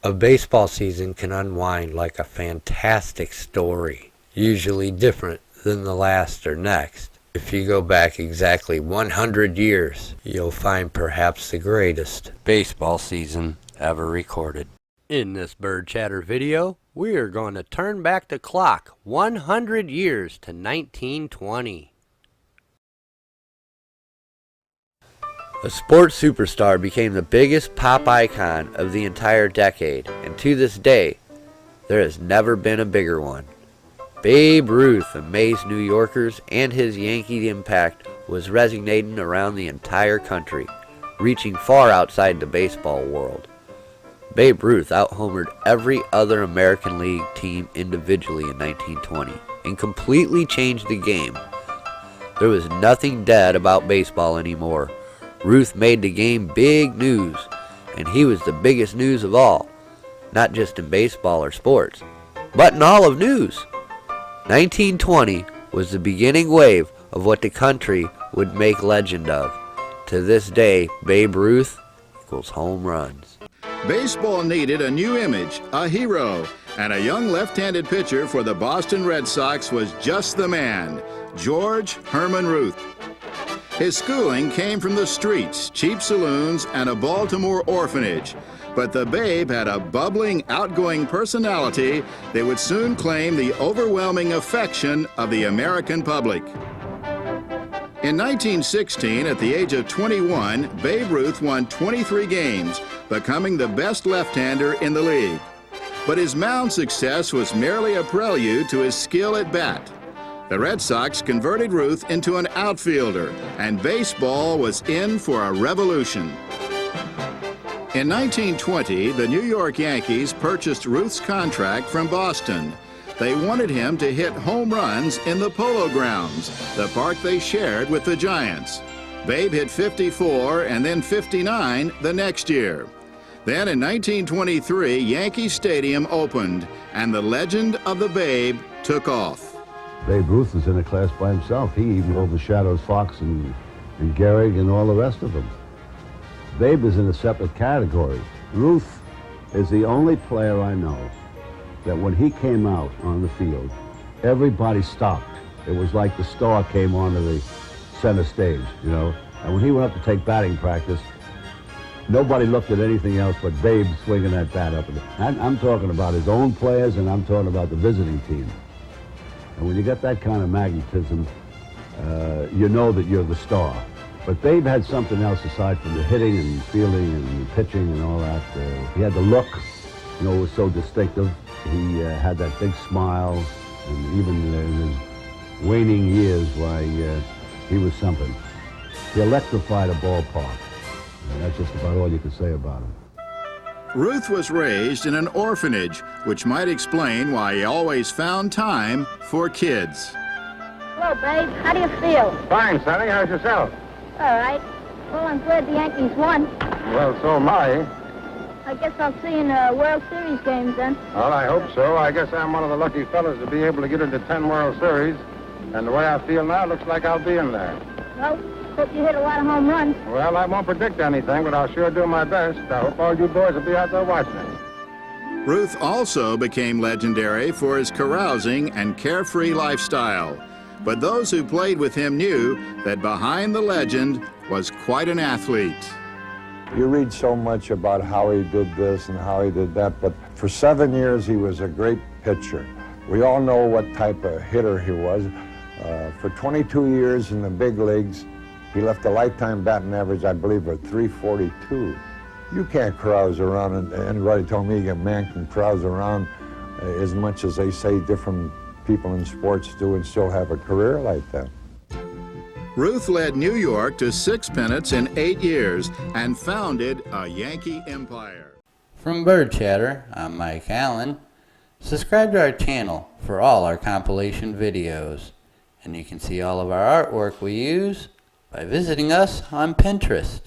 A baseball season can unwind like a fantastic story, usually different than the last or next. If you go back exactly 100 years, you'll find perhaps the greatest baseball season ever recorded. In this Bird Chatter video, we are going to turn back the clock 100 years to 1920. A sports superstar became the biggest pop icon of the entire decade, and to this day, there has never been a bigger one. Babe Ruth amazed New Yorkers, and his Yankee impact was resonating around the entire country, reaching far outside the baseball world. Babe Ruth out-homered every other American League team individually in 1920 and completely changed the game. There was nothing dead about baseball anymore. Ruth made the game big news, and he was the biggest news of all, not just in baseball or sports, but in all of news. 1920 was the beginning wave of what the country would make legend of. To this day, Babe Ruth equals home runs. Baseball needed a new image, a hero, and a young left-handed pitcher for the Boston Red Sox was just the man, George Herman Ruth. His schooling came from the streets, cheap saloons, and a Baltimore orphanage. But the Babe had a bubbling, outgoing personality that would soon claim the overwhelming affection of the American public. In 1916, at the age of 21, Babe Ruth won 23 games, becoming the best left-hander in the league. But his mound success was merely a prelude to his skill at bat. The Red Sox converted Ruth into an outfielder, and baseball was in for a revolution. In 1920, the New York Yankees purchased Ruth's contract from Boston. They wanted him to hit home runs in the Polo Grounds, the park they shared with the Giants. Babe hit 54 and then 59 the next year. Then in 1923, Yankee Stadium opened, and the legend of the Babe took off. Babe Ruth is in a class by himself. He even overshadows Fox and Gehrig and all the rest of them. Babe is in a separate category. Ruth is the only player I know that when he came out on the field, everybody stopped. It was like the star came onto the center stage, you know. And when he went up to take batting practice, nobody looked at anything else but Babe swinging that bat up. I'm talking about his own players, and I'm talking about the visiting team. And when you get that kind of magnetism, you know that you're the star. But Babe had something else aside from the hitting and fielding and pitching and all that. He had the look, you know, it was so distinctive. He had that big smile, and even in his waning years, why, he was something. He electrified a ballpark. And that's just about all you can say about him. Ruth was raised in an orphanage, which might explain why he always found time for kids. Hello, Babe. How do you feel? Fine, Sonny. How's yourself? All right. Well, I'm glad the Yankees won. Well, so am I. I guess I'll see you in World Series games then. Well, I hope so. I guess I'm one of the lucky fellas to be able to get into 10 World Series. And the way I feel now, looks like I'll be in there. Well, hope you hit a lot of home runs. Well, I won't predict anything, but I'll sure do my best. I hope all you boys will be out there watching. Ruth also became legendary for his carousing and carefree lifestyle. But those who played with him knew that behind the legend was quite an athlete. You read so much about how he did this and how he did that, but for 7 years he was a great pitcher. We all know what type of hitter he was. For 22 years in the big leagues, he left a lifetime batting average, I believe, of 342. You can't carouse around, and anybody told me a man can carouse around as much as they say different people in sports do and still have a career like that. Ruth led New York to 6 pennants in 8 years and founded a Yankee empire. From Bird Chatter, I'm Mike Allen. Subscribe to our channel for all our compilation videos. And you can see all of our artwork we use by visiting us on Pinterest.